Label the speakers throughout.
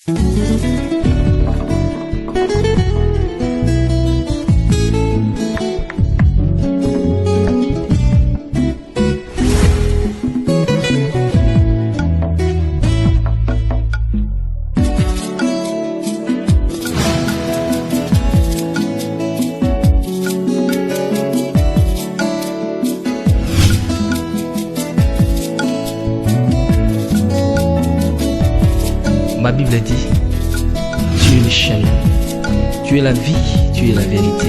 Speaker 1: Ma Bible dit, tu es le chemin, tu es la vie, tu es la vérité.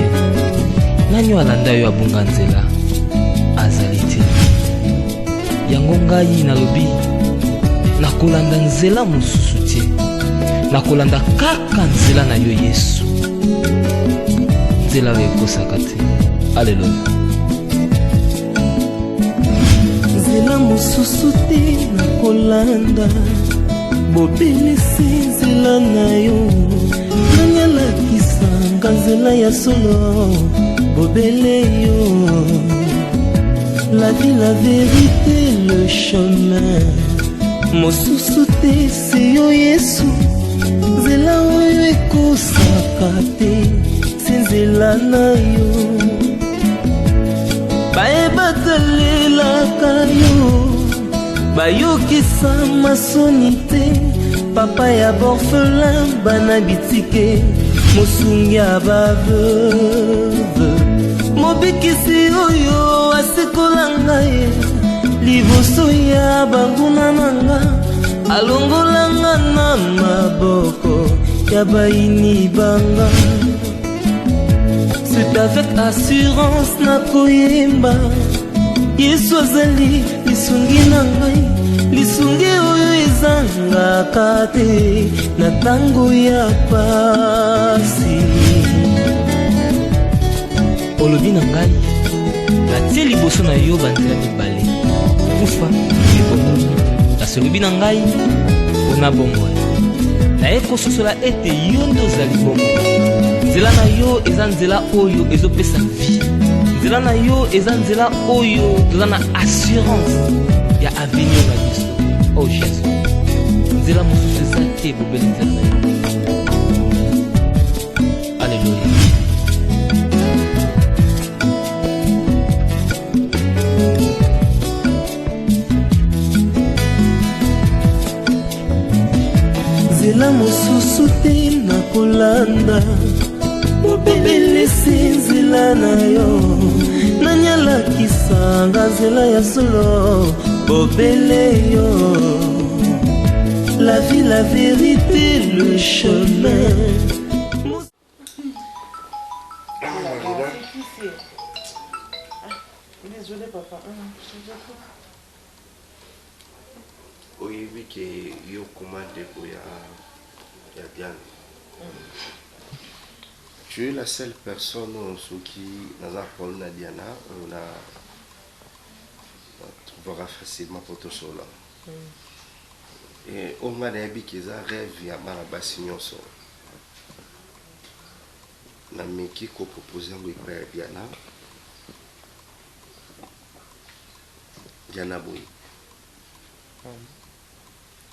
Speaker 1: Nanyo alanda yo abunga nzela azali te. Yango ngai nalobi nakolanda nzela mosusu te. Nakolanda kaka nzela na yo Yesu. Nzela oyo ekosaka te. Alleluya.
Speaker 2: Nzela mosusu te nakolanda. Bobelisi nzela na yo nani alakisanga nzela ya solo bobele yo. La vie, la vérité, le chemin mosusu te se yo Yesu. Nzela oyo ekosaka te se nzela na yo. Bayebatalelaka yo bayokisa masoni te. Papa ya borphelin bana bitike mosungi ya baveuve. Mobikisi oyo asikola ngai liboso ya banguna nanga. Alongolanga na maboko ya baini banga. C'est avec assurance na koyemba Yesu azali lisungi na ngai. Lisungi oyo ezangaka te na tango ya pasi.
Speaker 1: Olobi na ngai natie liboso na yo banzela mibale kufa libomo. Kasi olobi na ngai mpona bomoi naye kososola ete yo nde ozali bomo. Nzela na yo eza nzela oyo ezopesa vie. Nzela na yo eza nzela oyo toza na assurance ya avenir na biso. Oh Jésus, nzela mosusu eza te bobele nzela na yo. Alléluia.
Speaker 2: Nzela mosusu te nakolanda. Bobelisi nzela na yo nani alakisanga nzela ya solo bobele yo. La vie, la vérité, le chemin.
Speaker 3: Désolé papa.
Speaker 4: Oui, oui, que yo commande pour ya bien. Tu es la seule personne qui n'a pas na Diana, on trouvera facilement pour tout cela. Et on m'a dit que ça rêve ya malabasi nyonso. Na meki ko proposer ngo kwa Diana. Diana boy.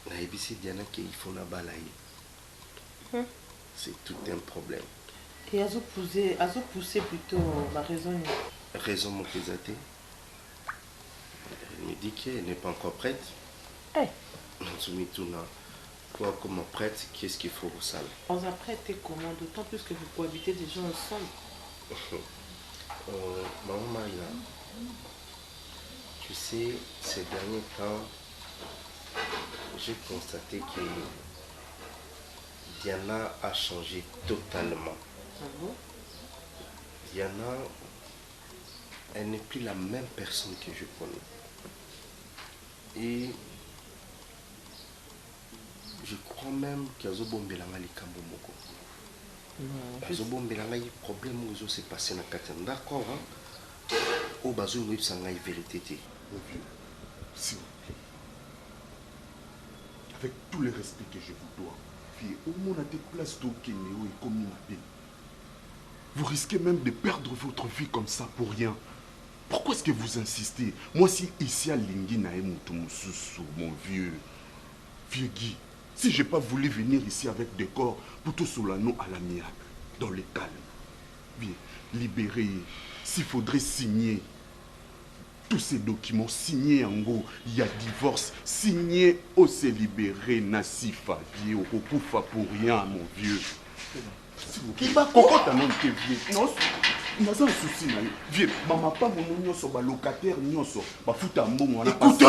Speaker 4: Na ebisi Diana qu'il faut na balaye. C'est tout un problème.
Speaker 3: Et à pousser plutôt ma raison.
Speaker 4: Raison mon présenté. Elle me dit qu'elle n'est pas encore prête.
Speaker 3: Hey.
Speaker 4: On soumet tout là. Toi comme prête, qu'est-ce qu'il faut au salle?
Speaker 3: On a prêté comment? D'autant plus que vous cohabitez déjà ensemble.
Speaker 4: Maman Maria, tu sais, ces derniers temps, j'ai constaté que Diana a changé totalement.
Speaker 3: Ah bon?
Speaker 4: Diana, elle n'est plus la même personne que je connais. Et je crois même qu'elle a bombelanga likambo moko. Elle a bombelanga yi problème où s'est passé na kati. D'accord, hein? Au bazo nous sanga yi vérité té.
Speaker 5: S'il vous plaît. Avec tout le respect que je vous dois, fille, au moins à des places d'Okénéo et comme une. Vous risquez même de perdre votre vie comme ça pour rien. Pourquoi est-ce que vous insistez? Moi, si ici à Lingui Nae Moutoumoussou, mon vieux Guy, Si je n'ai pas voulu venir ici avec des corps pour tout Solano à l'amiable, dans le calme. Bien, libérer, s'il faudrait signer tous ces documents, signer en gros, il y a divorce, signer ou se libérer, Nassifa, vieux, au Kokufa pour rien, mon vieux. Qui va cocotte non que vieux. Non, il y a un souci, vieux. Maman, pas mon union sur le locataire, union sur ma fout à bon, on a pas. Écoute,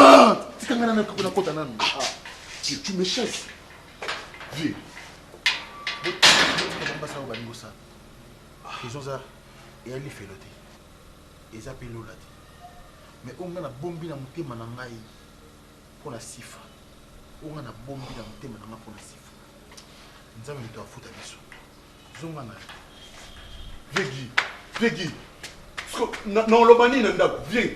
Speaker 5: tu me chasses. Vieux.
Speaker 6: Ils ont ça. Et elle est fait l'autre. Ils appellent l'autre. Mais on a la bombe dans mon thème pour la sifa. On a la bombe dans mon thème pour la sifa. Nous avons été à foutre à l'issue.
Speaker 5: Viens. Non, le bani n'a pas. Viens.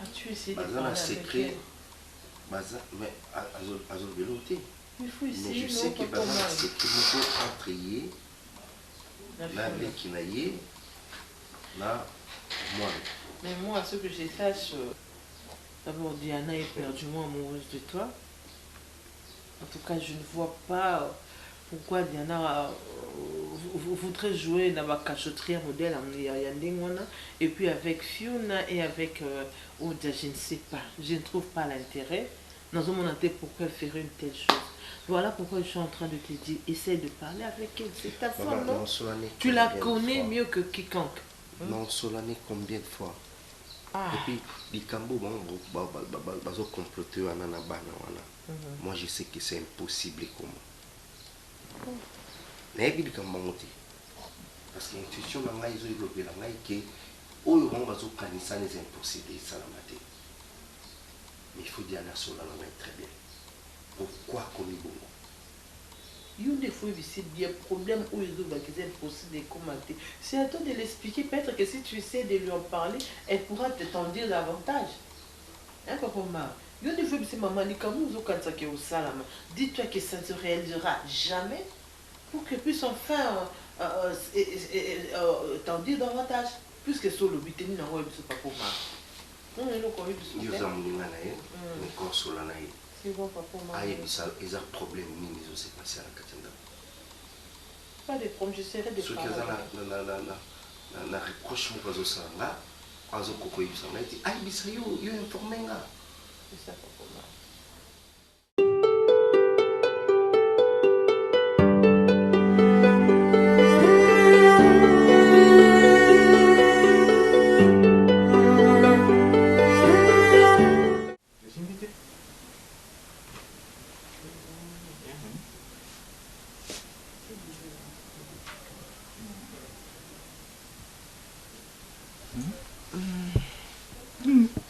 Speaker 3: As-tu essayé de
Speaker 4: Bazan
Speaker 3: parler
Speaker 4: a
Speaker 3: avec
Speaker 4: secret.
Speaker 3: elle?
Speaker 4: Bazan, mais Azol Veloté.
Speaker 3: Il faut
Speaker 4: Mais
Speaker 3: essayer,
Speaker 4: je sais que Bazan a secret. Il faut entrer. Là, qui n'a yé. Là, moi.
Speaker 3: Mais moi, à ce que je sache, d'abord Diana est perdument amoureuse de toi. En tout cas, je ne vois pas pourquoi Diana voudrait jouer dans ma cachotterie modèle en Yandingwana. Et puis avec Fiona et avec Oda, je ne sais pas. Je ne trouve pas l'intérêt. Dans un moment, pourquoi elle ferait une telle chose. Voilà pourquoi je suis en train de te dire, essaie de parler avec elle. C'est ta femme, non? Tu la connais mieux que quiconque.
Speaker 4: Non, Solané combien de fois? Et puis, les Cambo, ils comploté. Moi, je sais que c'est impossible comment. Mais il y a parce que l'intuition, ils ont développé que c'est impossible. Mais il faut dire à Solana très bien. Pourquoi qu'on est bon?
Speaker 3: Il y a des fois, c'est des problèmes où ils ont c'est impossible de commenter. C'est à toi de l'expliquer. Peut-être que si tu essaies de lui en parler, elle pourra t'en dire davantage. Hein, papa? Il y a des fois, c'est maman, dis-toi que ça ne se réalisera jamais pour que puisse enfin t'en dire davantage. Puisque sur le but, il n'y a pas pour moi. Non, il y a c'est bon, papa, maman.
Speaker 4: Ils ont un problème, ils ont passé à la Katenda.
Speaker 3: Pas de problème, j'essaierai de
Speaker 4: parler. Ceux qui ont la reproche, ils ont ça là. Ils ont coupé, ils ont dit, ah, ils ont informé là.
Speaker 3: C'est ça, papa, maman.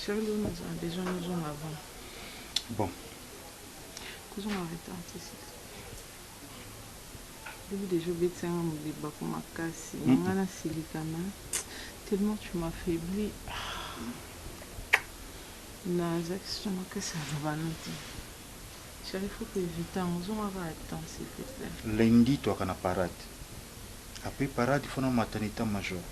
Speaker 7: Chérie, nous avons déjà nous en avant.
Speaker 5: Bon.
Speaker 7: Nous avons arrêté ici. Depuis déjà, je vais me débat pour ma casse. Tellement tu m'as affaibli. Nazax, je m'en casse à la vanité. Chérie, il faut que j'évite. Nous avons arrêté, s'il te plaît.
Speaker 6: Lundi, tu as une parade. Après parade, il faut une maternité major.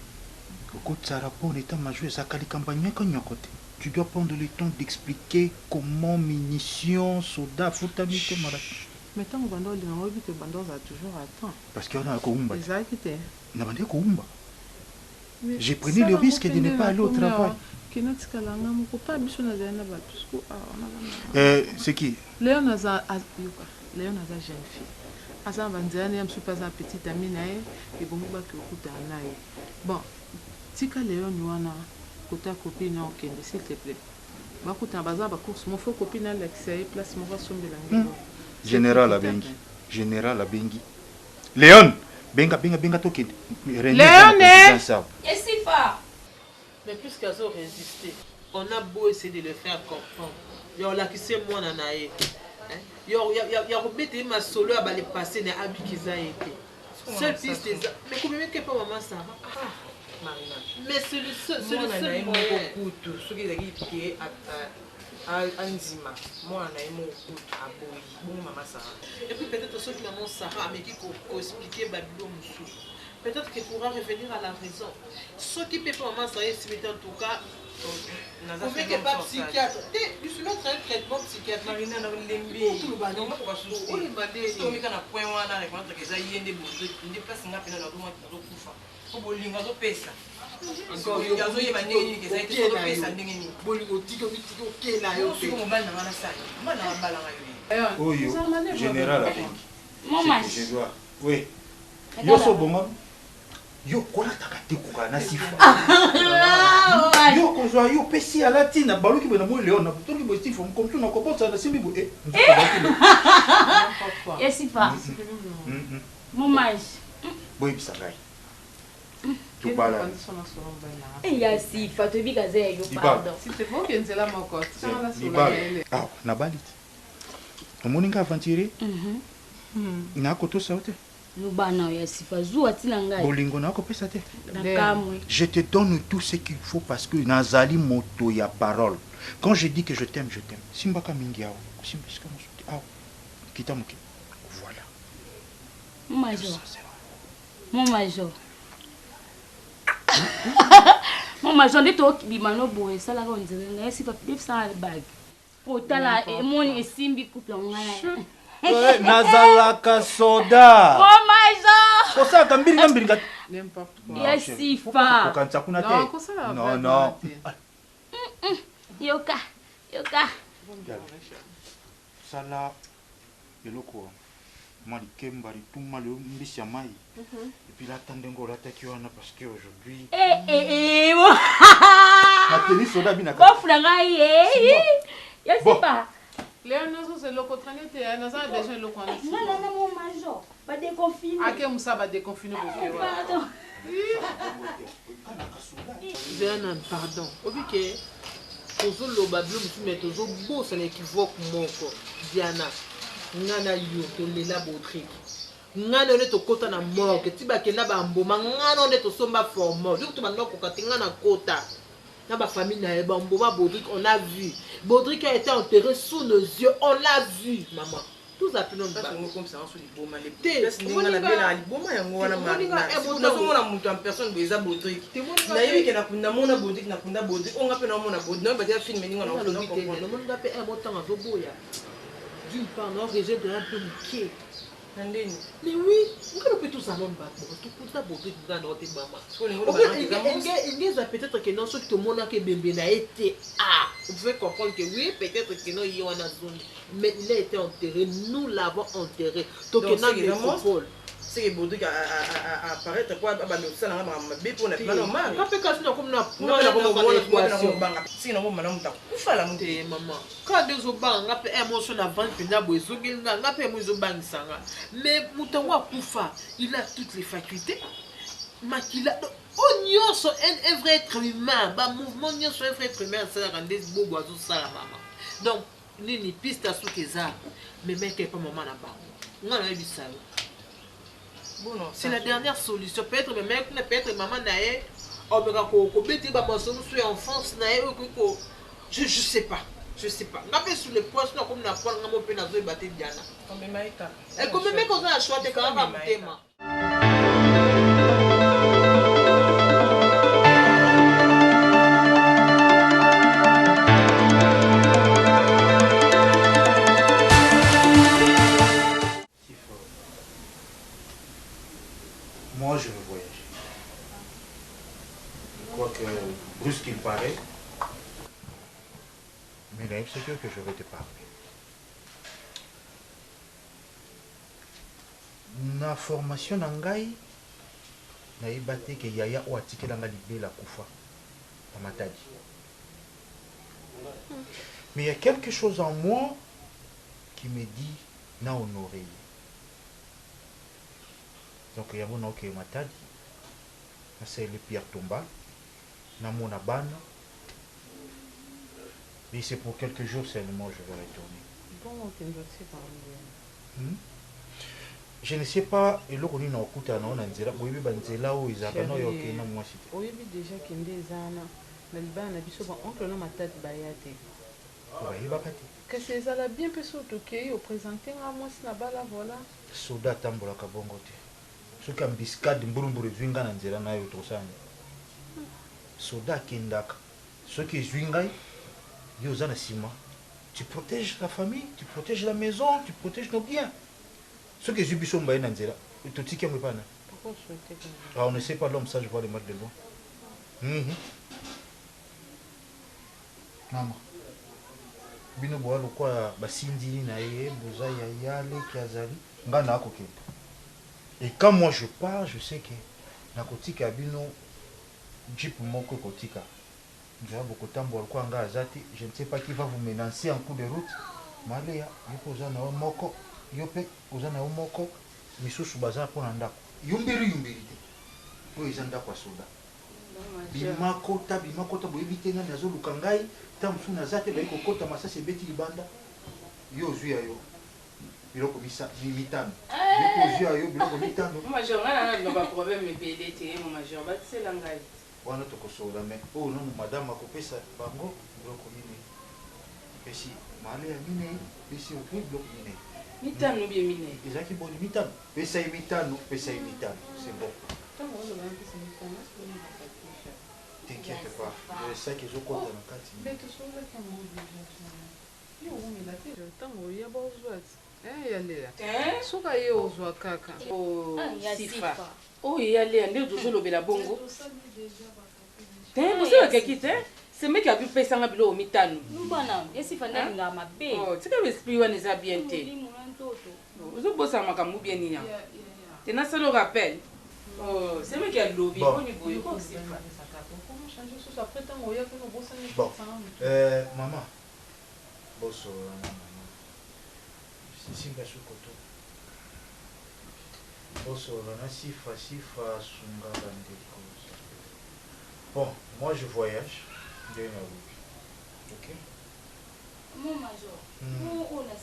Speaker 6: Tu dois prendre le temps d'expliquer comment munitions, soldats, foutamite, marache.
Speaker 7: Mais tant que Bandor dit que Bandor a toujours attend.
Speaker 6: Parce qu'il y a un Koumba.
Speaker 7: Exactement.
Speaker 6: J'ai pris le risque de ne pas aller au travail. C'est qui?
Speaker 7: Léon a jeune fille. Asa Vanzani, je ne suis pas un petit ami, et bon, bon, si Léon Yuana, côté copine, s'il te plaît. Bakuta bazar ba course mon faux copine Alexei place mon va somber l'anglais.
Speaker 6: Général Abengi. Général Abengi. Léon, benga token.
Speaker 7: Léon
Speaker 3: Et si pas. Mais puisqu'elles ont résisté, on a beau essayer de le faire comprendre. Il y a qui c'est moi nanae. Il y a remetté ma solo à les passer dans habit qu'ils a été. Seule piste des mais combien que pas maman ça va? Mais c'est le seul moyen.
Speaker 8: Ce qui est qui à Nzima. Moi, on a aimé à Boy. Bon, maman Sarah.
Speaker 3: Et puis peut-être ceux qui maman Sarah, mais qui ont expliqué Babylone Moussou. peut-être qu'il pourra revenir à la raison. Ce qui peut pour maman, ça y est, en tout cas, vous n'êtes pas psychiatre. Tu soumettes un traitement psychiatrique.
Speaker 8: Marina na lembi.
Speaker 3: Tout le ballon.
Speaker 8: On va souci.
Speaker 3: On est bandé.
Speaker 8: Si on met un point wana avec moi que ça y est des bouts. Une place n'a pas na do moi do kufa. Ko bolinga do pesa. Encore il y a zo yeba ndenge que ça a été do pesa ndenge ni.
Speaker 3: Bolingo tiko tiko kela yo.
Speaker 8: Ko mo bana wana sa. Bana bala ngayo.
Speaker 6: Oyo, général avec.
Speaker 9: Maman.
Speaker 6: Je dois. Oui. Yo so bongo. Yo kolataka te kokana sifa. Yo kozwa yo pesi ala tina baluki bena mo leona toki bo sifa comme tu na kopota na simbi bo
Speaker 9: Sifa. Maman.
Speaker 6: Boy bisangai. Tu bala.
Speaker 9: Ya Sifa to bi kaze yo pardon.
Speaker 7: S'il te faut que nzela moko.
Speaker 6: Ah, na balit. Omoninga aventurier. Na koto saute.
Speaker 9: Lubana ya Sifa zuwa tilangai.
Speaker 6: Bolingo na kopesa te.
Speaker 9: Nakamwe.
Speaker 6: Je te donne tout ce qu'il faut parce que nazali moto ya parole. Quand je dis que je t'aime, je t'aime. Simbaka mingi yao. Simbiska mosuti. Ah. Kita moki. Voilà.
Speaker 9: Majo. Mon majo. Mon majo ndito bimano boye sala ko nzenga Sifa pif sa bag. Potala emoni esimbi couple ngana.
Speaker 6: Nazalaka soda.
Speaker 9: Oh majo.
Speaker 6: Kosa kambiri kambiri kat.
Speaker 7: N'importe quoi.
Speaker 9: Ya Sifa.
Speaker 6: Kanza kuna te.
Speaker 7: Non, kosa.
Speaker 6: Non, non.
Speaker 9: Yoka. Yoka.
Speaker 6: Sala eloko. Mali kembari tuma le mbisi ya mai. Et puis là tandengo la takiwana parce que aujourd'hui.
Speaker 9: Bon.
Speaker 6: Mateni soda bina.
Speaker 9: Bofla ngai. Ya Sifa.
Speaker 7: Léonoso c'est le contraire te na ça déjà le contraire.
Speaker 9: Non mon major. Pas déconfiné.
Speaker 7: Ake musa ba déconfiné beaucoup.
Speaker 9: Pardon.
Speaker 3: Diana, pardon. Ok. Tozo loba blum tu mets tozo beau c'est l'équivoque moko. Diana. Ngana yo to lela botrik. Ngana ne to kota na mort que tiba kenda ba mboma ngana ne to somba formo. Donc tu maintenant ko katinga na kota. Na ba famille na ba mboma Baudric on a vu. Baudric a été enterré sous nos yeux, on l'a vu maman. Tous appelons
Speaker 8: Parce que comme ça on se dit bon mal.
Speaker 3: Te,
Speaker 8: Parce que ngana bela liboma yango wana marina. Na so mona mutu en personne beza Baudric. Na yebi ke na kunda mona Baudric na kunda Baudric. On ngape na mona Baudric. Na ba dia film ninga na
Speaker 3: on comprendre. Le monde ngape un montant à zoboya. D'une part, non, rejet de un peu mouqué. Mais oui, on peut tous allons battre. Tout pour ça, beaucoup de gens ont été maman. Il y a peut-être que non, ceux qui ont montré que bébé n'a été. Ah, vous pouvez comprendre que oui, peut-être que non, il y a une zone. Mais il a été enterré, nous l'avons enterré. Donc, il y a une métropole.
Speaker 8: C'est que Baudric apparaître quoi bah le ça na mabe pour na pas normal.
Speaker 3: Quand peut casser comme na
Speaker 8: pour na comme banga. Si na mo mana muta kufala muta
Speaker 3: maman. Quand deux au bang, ngape émotion na vente pena bozo ngenga ngape mozo bang sanga. Mais mutanwa kufa, il a toutes les facultés. Makila nyonso un vrai être humain, ba mouvement nyonso un vrai être humain ça rendre bobo azo sala maman. Donc nini piste à sukeza mais mec pas maman na ba. Ngana bisalo.
Speaker 8: Bon,
Speaker 3: c'est la dernière solution. Peut-être mes mec, peut-être maman nae, on peut pas enfance nae, je sais pas. Je sais pas. N'a sur les points, sinon comme la pointe, on peut pas battre Diana. Et comme même quand on a choisi de quand même thème.
Speaker 6: Moi, je veux voyager. Je crois que, brusque qu'il paraît, mais là, c'est que je vais te parler. Na formation nangai, na ibate que yaya ou atike langa libé la kufa, na matadi. Mais il y a quelque chose en moi qui me dit na honoré. Donc il y a mon ok matadi, c'est le pierre tombale, na mon abana. Et c'est pour quelques jours seulement je vais retourner.
Speaker 7: Comment tu ne sais pas?
Speaker 6: Je ne sais pas, et là on est dans le coup de la nzela, oui, banzela ou Isabelle, non, ok, non, moi c'est.
Speaker 7: Oui, déjà qu'il y a des années, mais le ban a vu souvent oncle n'a ma tête bayate.
Speaker 6: Oui, bakati.
Speaker 7: Que c'est ça la bien peu surtout qu'il au présenté à moi c'est là-bas là voilà.
Speaker 6: Soda tambola kabongote. soki ambiscade mbulumbulu ezwi ngai na nzela na yo tokosala soda akendaka soki ezwi ngai yo oza na nsima tu protèges la famille, tu protèges la maison, tu protèges nos biens. Ce que j'ai vu sur Mbaye Nanzela, tout ce qui est pas. On ne sait pas l'homme, ça je vois les marques de loin. Maman. Bino boa lokwa basindi na ye, boza ya yale kiazali, nga na kokenda. Et quand moi je pars, je sais que na kotika bino jeep moko kotika. Je ne sais pas qui va vous menacer en coup de route. Malaya, Yopozana Moko, Yope, Ozana Moko, Misusu Baza pour Andako. Yumbiri, où ils andent quoi soda. Bimakota, Bimakota, Bibitena, Nazo Lukangai, Tamsu Nazate, Beko Kota, Massa, Beti Banda, Yozuayo, Biloko Mitano. Yozuayo, Biloko Mitano.
Speaker 7: Moi, je n'ai pas de problème, mais BDT, mon major, c'est l'anglais.
Speaker 6: Wana tokosola me oh non madame akopesa bango bloko mine pesi male ya mine pesi au plus bloko mine
Speaker 7: mitano bien mine
Speaker 6: ezaki boni mitano pesa mitano c'est bon t'inquiète pas je sais que je compte dans kati
Speaker 7: mais tout ça là comme yo on la tête tango ya bozwat yalea soka ye ozwa kaka
Speaker 9: oh sifa
Speaker 7: oh yalea ndio tozolobela bongo bosala kaki te se meki abipesanga biloko mitano
Speaker 9: bana yesifa ndalinga mabe
Speaker 7: tika esprit wana eza bien te ozobosala makambo bien nini te nasala rappel se meki alobi oni boye kosifa
Speaker 6: maman bosola na mama sisinga sukoto bosola na sifa sunga bandeko. Bon, moi je voyage. Ok.
Speaker 9: Mon major. On a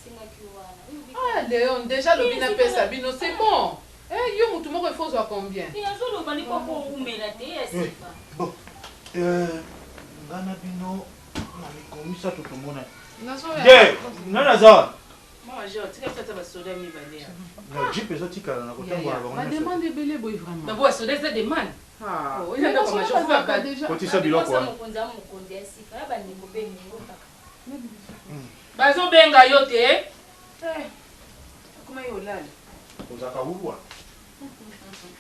Speaker 7: ah, Léon, déjà le bina pesa bino, c'est bon. Eh, yo mutu moko faut soit combien?
Speaker 9: Et azo lo bali pas pour umela te yasifa.
Speaker 6: Bon. Ngana bino na mikomisa to tomona.
Speaker 7: Nazo.
Speaker 6: Nana za.
Speaker 7: Mon major, tu as peut-être ba soda mi balé.
Speaker 6: Non, jipe zo tika na kotambo na bango.
Speaker 7: Ma demande belé boy vraiment. Na bo soda ça demande. Ah, il a pas major déjà.
Speaker 6: Quand tu sais biloko quoi.
Speaker 7: Bazo benga yote. Comment yo lala?
Speaker 6: Ozaka ulwa.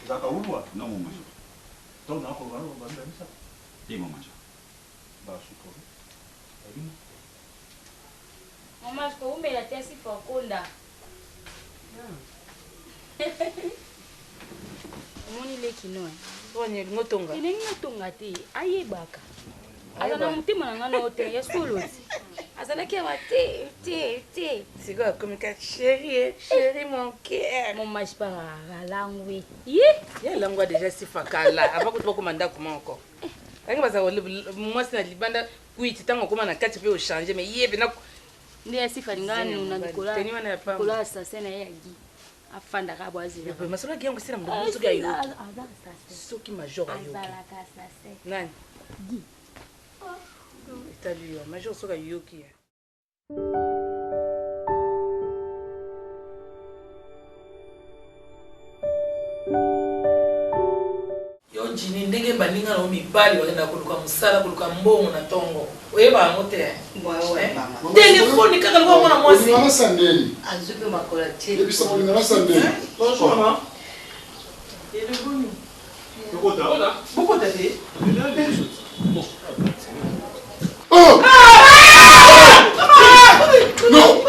Speaker 6: Ozaka ulwa.
Speaker 5: Non mon major. Donc na ko ngalo banda misa. Mon major. Ba suko. Abino.
Speaker 9: Mama ko umela te sifa konda. Moni lekino.
Speaker 7: Wanye ngotonga.
Speaker 9: Ile ngotonga te ayebaka. Azana mutima na ngana hotel ya soloti. Azana ke wa te.
Speaker 7: C'est quoi comme chérie mon cœur.
Speaker 9: Mon match par la langue.
Speaker 7: Ya langue déjà si fakala. Aba ko komanda comment encore. Kangi baza moi c'est na libanda kuiti tango koma na kati pe o changer mais yebe na
Speaker 9: ndiye sifa ngani na Nicolas sasa na yagi. Afanda ka boazi.
Speaker 7: Mais masolo ki yango sina mdomo soki ayo. Soki major ayo. Nani?
Speaker 9: Gi.
Speaker 7: Italia, major soki ayo ki. Yo jini ndenge balinga na mibali wakaenda kuluka musala kuluka mbongo na tongo. Oyeba ngo te. Téléphone kaka ngo mwana mwasi.
Speaker 10: Ngana sandeli.
Speaker 7: Azupe makola tie.
Speaker 10: Ebisa ngana sandeli.
Speaker 7: Bonjour maman. Et le bon.
Speaker 5: Bokota.
Speaker 7: Bokota te.
Speaker 5: Bon.
Speaker 10: Oh! Non!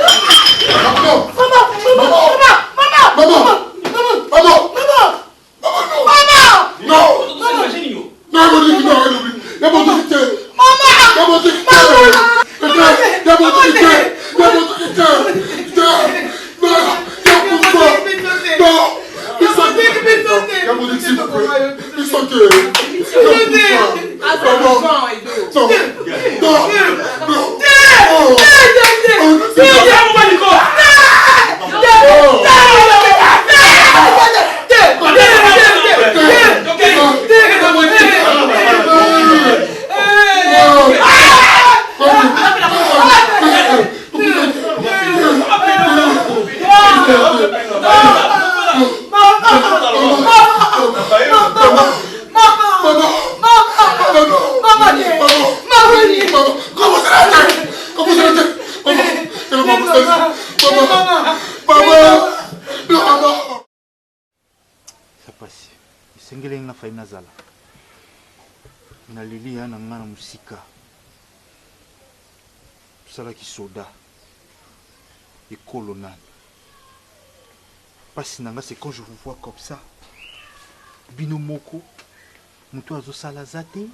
Speaker 6: esengeli nga fai nazala naleli ya na nga na musika tosalaki soda ekolo nani pasi na nga c'est quand je vous vois comme ça bino moko moto azosala za te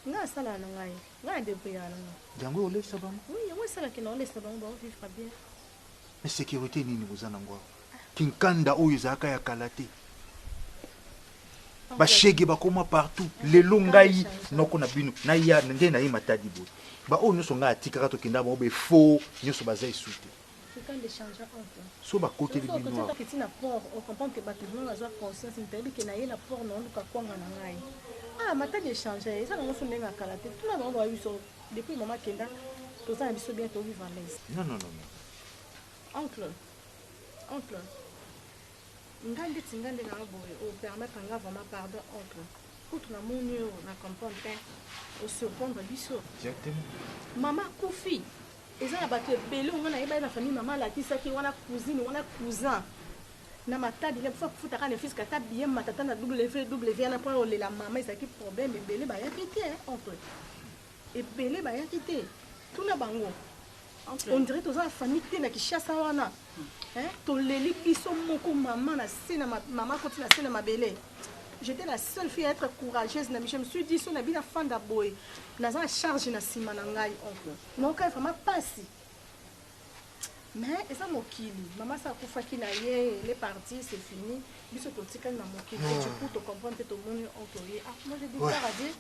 Speaker 11: nga asala na ngai nga débrouillard na
Speaker 6: yango olesa bango
Speaker 11: oui yango esalaki na olesa bango baovivre bien
Speaker 6: mais sécurité nini boza nango awa kinkanda oyo ezalaka ya kala te bashege bakoma partout lelo ngai noko na bino naya nde naye matadi boye baoyo nyonso ngai atikaka tokenda bango befo nyonso baza esu te so bakoteli bino awa
Speaker 11: petit na port on comprend que bato bino bazwa conscience ntayeli ke naye na port na oluka kwanga na ngai matadi échange eza nango so ndenge akala te tuna bango bawa biso depuis mama kenda toza na biso bien tovivre à l'aise
Speaker 6: non
Speaker 11: oncle ngai ndeti nga ndenge nga boye opermettre nga vraiment pardon oncle kutu na moni oyo na comprendre te osurprendre biso
Speaker 6: exactement
Speaker 11: mama kufi eza na bato ebele onga nayebali na famille mama alakisaki wana cousine wana cousin na matadi le fois kufutaka na fiske ata bien matata na ww yana mpo olela mama ezalaki problème ebele bayaki te oncle ebele bayaki te tuna bango on dirait toza na famille te na kishasa wana toleli biso moko mama na se na mama koti na se na mabele. J'étais la seule fille à être courageuse. Je me suis dit, si on a bien fan d'aboy, na za charge na sima na ngai oncle. Donc vraiment passé. Mais ça mokili, maman ça kufaki na ye, elle est partie, c'est fini. Biso totika na mokili, tu peux te comprendre que tout le monde oncle. Ah, moi je dis ça à dire,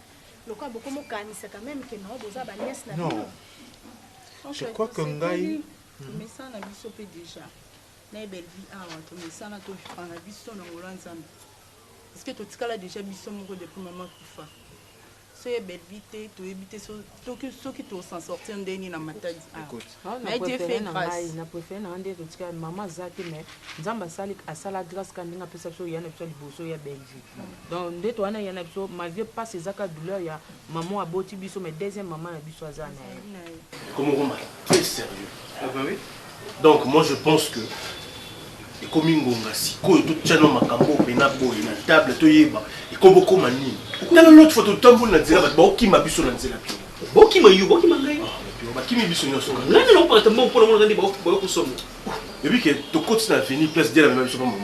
Speaker 11: le quoi beaucoup mo kanisa quand même que na boza ba nièce na bino.
Speaker 6: Je crois que ngai
Speaker 12: mais ça na biso pe déjà. Na belle vie awa to mais ça na to fana biso na ngolanzana. Est-ce que tu as déjà mis son mot depuis maman Koufa? C'est belle vite, tu évites ceux qui t'ont s'en sortir en dernier dans ma tête.
Speaker 3: Écoute, mais Dieu fait grâce. Na préféré na ande tu cas maman zaki mais nzamba sali asala grâce quand ndinga pesa so yana pesa liboso ya Belgique. Donc ndeto wana yana pesa malgré pas ces actes douleur ya maman aboti biso mais deuxième maman na biso azana.
Speaker 13: Comme on très sérieux. Ah ben oui. Donc moi je pense que et comme ngonga sikoyo to tchano makambo pena boye na table to yeba et comme koma nini tala l'autre photo tambour na nzela ba okima biso na nzela pio bokima yo bokima ngai ba kimi biso nyoso ngani lo pa tambo mpona mona ndi ba ko somo et puis que to côté na venir place de la même chose maman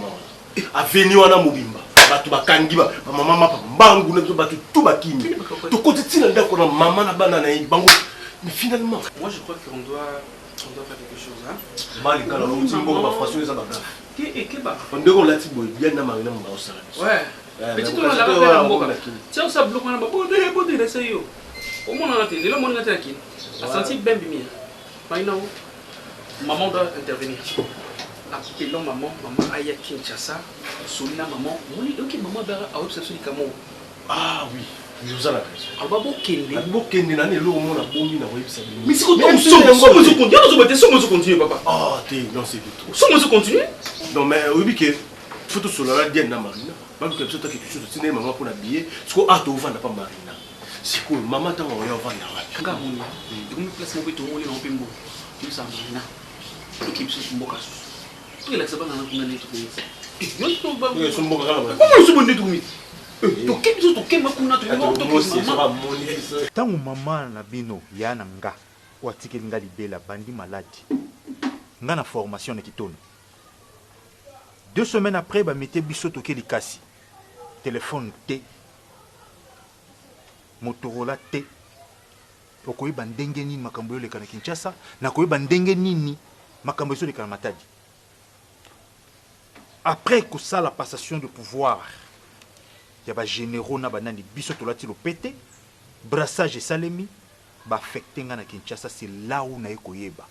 Speaker 13: avenue wana mobimba bato bakangi ba maman mapa mbangu na to bato tout bakimi to côté tina ndako na maman na bana na bango mais finalement
Speaker 14: moi je crois qu'on doit faire quelque chose hein
Speaker 13: mal quand on dit bon ba façon ça ba
Speaker 14: et que bah
Speaker 13: on devrait la tibo bien na marina mo ba osala
Speaker 14: ouais petit on la va mboka tiens ça bloque na ba bo de laisser yo au monde na télé le monde na télé qui a senti bien bimia maintenant maman doit intervenir appelons maman aya Kinshasa solina maman OK maman ba a observé kamo
Speaker 13: ah oui nous allons
Speaker 14: aba
Speaker 13: bokende na lelo mona bombi na websa
Speaker 14: mais c'est quoi somo continue papa
Speaker 13: ah t'es non c'est tout
Speaker 14: somo continue
Speaker 13: non mais oui que photo sur la dienne na marina pas que ça quelque chose c'est maman pour l'habiller parce que ato vendre pas marina c'est quoi maman tant on va vendre wapi
Speaker 14: nga moni donc place mo beto ngoli na pembo tu sa marina équipe sur mboka tout la sabana na kuna neto ko yo to ba
Speaker 13: yo son mboka kala
Speaker 14: comment so bonne tout
Speaker 6: ntango mama na bino ya na nga oyo atikeli nga libela bandi maladi nga na formation na kitono 2 semaines après bamete biso toke likasi telefone te motorola te okoyeba ndenge nini makambo yoleka na Kinshasa nakoyeba ndenge nini makambo ezoleka na Matadi après kosala passation de pouvoir il y a des généraux na banani biso tolati lopete brassage esalemi ba affecté nga na Kinshasa c'est là où na ekoyeba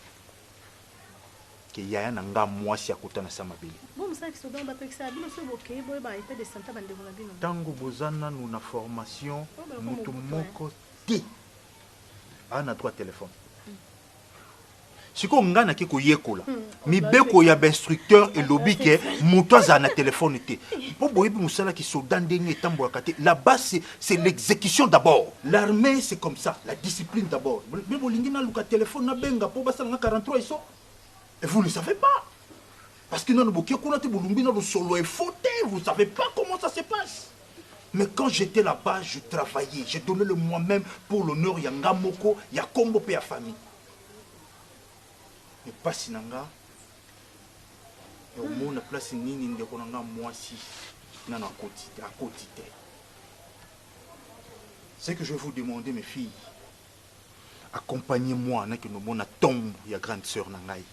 Speaker 6: que yaya na nga mwasi akota na sama bele
Speaker 11: bon ça qui se donne ba pekisa bino so boké boy ba état de santé bande na bino
Speaker 6: tango bozana nous na formation mutu moko te ana droit téléphone siko nga na kiko yekola mibeko ya instructeur et lobby ke mutu aza na téléphone te po boyebi musala ki soda ndenge tambo akate là-bas c'est l'exécution d'abord l'armée c'est comme ça la discipline d'abord mais bolingi na luka téléphone na benga po basala 43 iso et vous ne savez pas parce que non boké kuna te bolumbi na lo solo et faute vous savez pas comment ça se passe Mais quand j'étais là-bas, je travaillais. J'ai donné le moi-même pour l'honneur Yanga Moko, Yakombo et la famille. Mais pas si nanga. Et au moins, la place nini de konanga moi si. Non, à côté. C'est que je vais vous demander, mes filles. Accompagnez-moi, que nous avons tombe, ya grande sœur Nangaï.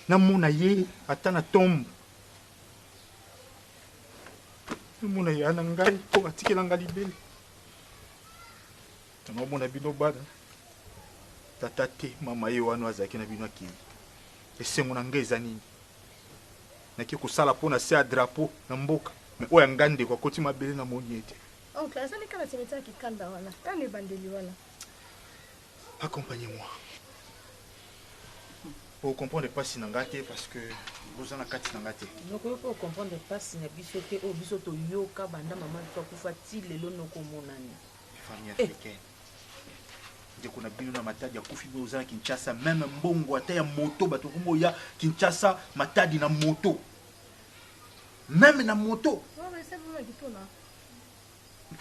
Speaker 6: Na mon aïe, attends na tombe. Mon aïe, Nangaï, pour attirer l'angalibel. Tu n'as mon abino bad. Tatate, maman, yoano azaki na bino ki. Et c'est mon anglais zani. Na ki ko sala pona se a drapeau na mboka. Mais oya ngande kwa koti mabele na moniete.
Speaker 11: Oncle, azali kana cimetière qui kanda wana. Tane bandeli wana.
Speaker 6: Accompagnez-moi. Vous comprenez pas si nangate parce que vous en avez quatre nangate.
Speaker 3: Donc il faut comprendre pas si nabisote au bisoto yoka banda maman toi kufati lelo noko monani.
Speaker 6: Famille africaine. Dès qu'on a bien na matadi ya kufi boza Kinshasa même mbongo ata ya moto bato kumbo ya Kinshasa matadi na moto. Même na moto.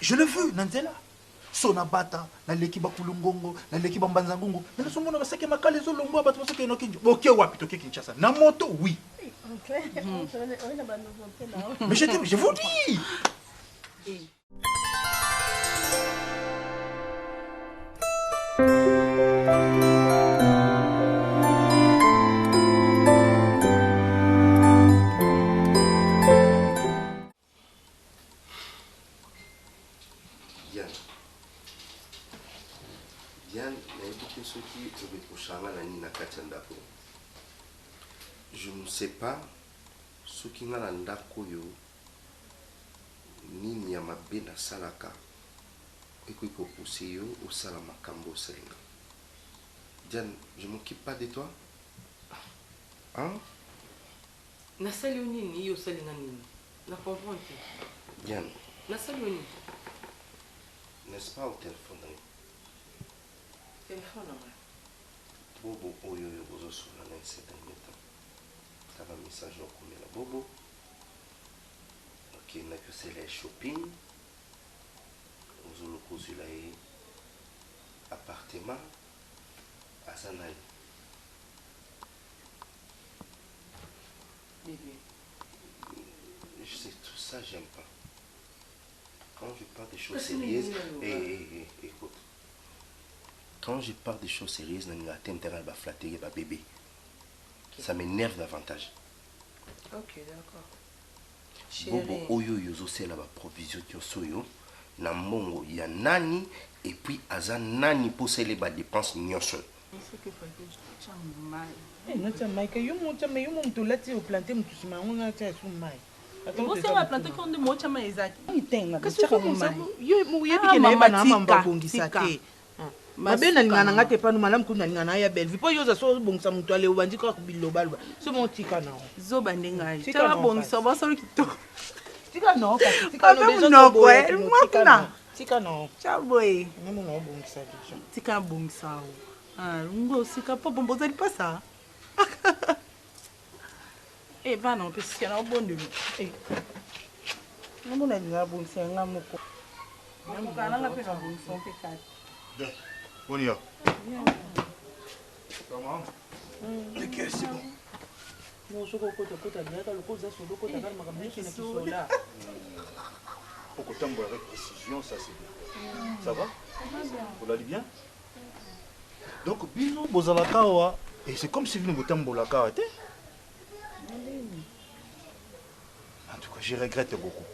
Speaker 6: Je l'ai vu Nanzela. Sonabata, na leki bakulungongo, na leki bambanzangongo. Mais nous sommes dans ce que ma calezo lombo bato parce que no kinjo. OK wapi to Kinshasa. Na moto oui. Mais je vous dis.
Speaker 4: Je ne sais pas ce qui n'a pas ndako ni nyamabe na salaka et qui peut pousser au salama kambo selinga. Diane, je m'occupe pas de toi. Hein?
Speaker 3: Na saloni ni yo selinga ni. Na comprendre.
Speaker 4: Diane.
Speaker 3: Na saloni.
Speaker 4: N'est-ce pas au téléphone?
Speaker 3: Téléphone là.
Speaker 4: Bobo oyo yo bozo sula na ces derniers temps. Ça va message au combien la bobo. OK, na que c'est les shopping. Ozo loko zula e appartement à Sanai.
Speaker 3: Bébé.
Speaker 4: Je sais tout ça, j'aime pas. Quand je parle des choses sérieuses, écoute. Quand je parle des choses sérieuses, bébé. Ça m'énerve davantage.
Speaker 3: Ok, d'accord.
Speaker 4: Bobo oyo yozo c'est la provision soyo na mongo ya nani et puis aza nani pour les dépenses nyonso.
Speaker 12: C'est que faut que je chante mal.
Speaker 3: Eh non tu mai que yo monto lati o planter mutu sima ngona ta su mai.
Speaker 12: Você vai planter quando mocha mais exato.
Speaker 3: Itenga.
Speaker 12: Kasi como
Speaker 3: yo mu yebi ke na ba na mamba bongisa te. Mabena lingana ngate panu malamu kuna lingana ya Belleville. Po yoza so bongisa mutu ale obandi ko biloba loba. So mon tika na.
Speaker 12: Zo bandenga. Tika bongisa ba solo kito.
Speaker 3: Tika no kasi tika no bezo no boy. Tika no.
Speaker 12: Ciao boy.
Speaker 3: Nemo no bongisa déjà.
Speaker 12: Tika bongisa. Ah, ngo sika po bomboza di passa. Eh va non parce qu'il y a un bon de lui. Eh.
Speaker 3: Nemo na linga bongisa ngamoko.
Speaker 12: Namo kana na pe bongisa pe kat.
Speaker 6: On y va. Comment? Ok, c'est bon.
Speaker 3: Non, je crois que tu as bien le cause de ce que tu as ramené qui n'est pas là.
Speaker 6: Pour que tu aies avec précision, ça c'est bien. Ça va? Vous l'allez bien? Donc, bisous, Bozalakawa. Et c'est comme si vous ne Bolakawa. En tout cas, je regrette beaucoup.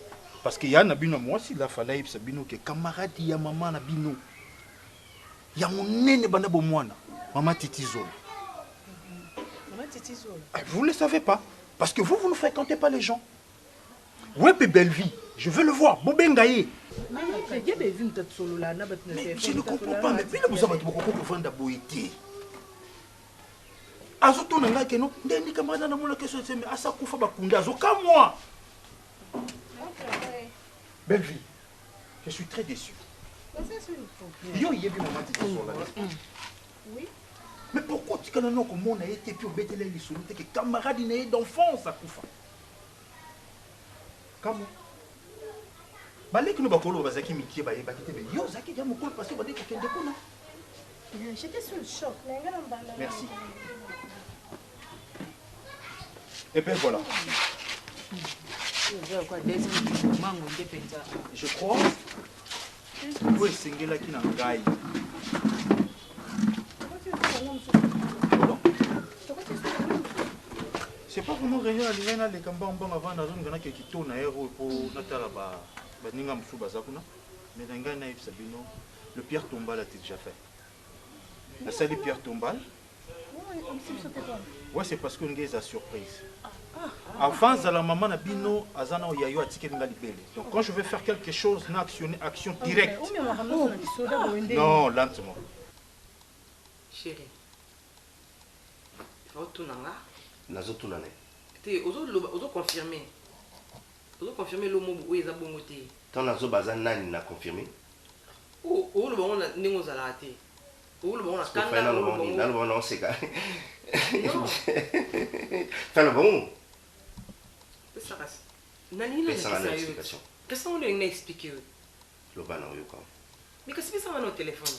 Speaker 6: Parce qu'il y a un abino, moi, s'il a fallu, c'est bino que camarade, il y a maman, abino. Il y a mon nene banabo moana, maman Titi Zola.
Speaker 3: Maman Titi Zola.
Speaker 6: Vous ne le savez pas, parce que vous ne fréquentez pas les gens. Ouais, Belleville, je veux le voir, Bobengaye.
Speaker 3: Mais je
Speaker 6: ne comprends pas, mais puis vous avez beaucoup de vendre boïté. Azoto nanga keno, ndeni camarade na mona question c'est mais asa kufa bakunda azoka moi. Belleville, je suis très déçu. Yo yebi maman Titi Zola.
Speaker 11: Oui.
Speaker 6: Mais pourquoi tu connais que mon a été puis au bételé les sous que camarade d'enfance à Koufa? Comment? baleki no bakolo bazaki mikie bayebaki te yo ozaki dia mokolo parce que badeki kokende kuna.
Speaker 11: J'étais sur le choc.
Speaker 6: Merci. Et bien voilà. Je crois que esengelaki na ngai. C'est pas vraiment réunion alingai naleka mbangmbanga avant nazonga ke kito na ero po natala baninga mosusu baza kuna mais na ngai nayebisa bino le Pierre Tombal a déjà fait. La salle Pierre Tombal. Ouais, c'est parce qu'on est à surprise. Avant, la maman a bino azana yayo atike nga libele. Donc quand je vais faire quelque chose, action directe. Non, lentement.
Speaker 8: Chérie. Otunanga.
Speaker 4: Nazotunane.
Speaker 8: Té ozo confirmer. Ozo confirmer le mot où ils a bongoté.
Speaker 4: Tant nazo bazan nani na confirmer.
Speaker 8: O le bon ningo zalate. O le bon
Speaker 4: kanga. Dans le bon on sait ka. Tant le bon.
Speaker 8: Ça passe. Nani na explication. Qu'est-ce qu'on lui a expliqué?
Speaker 4: Le bana yo ka.
Speaker 8: Mais qu'est-ce que ça va au téléphone?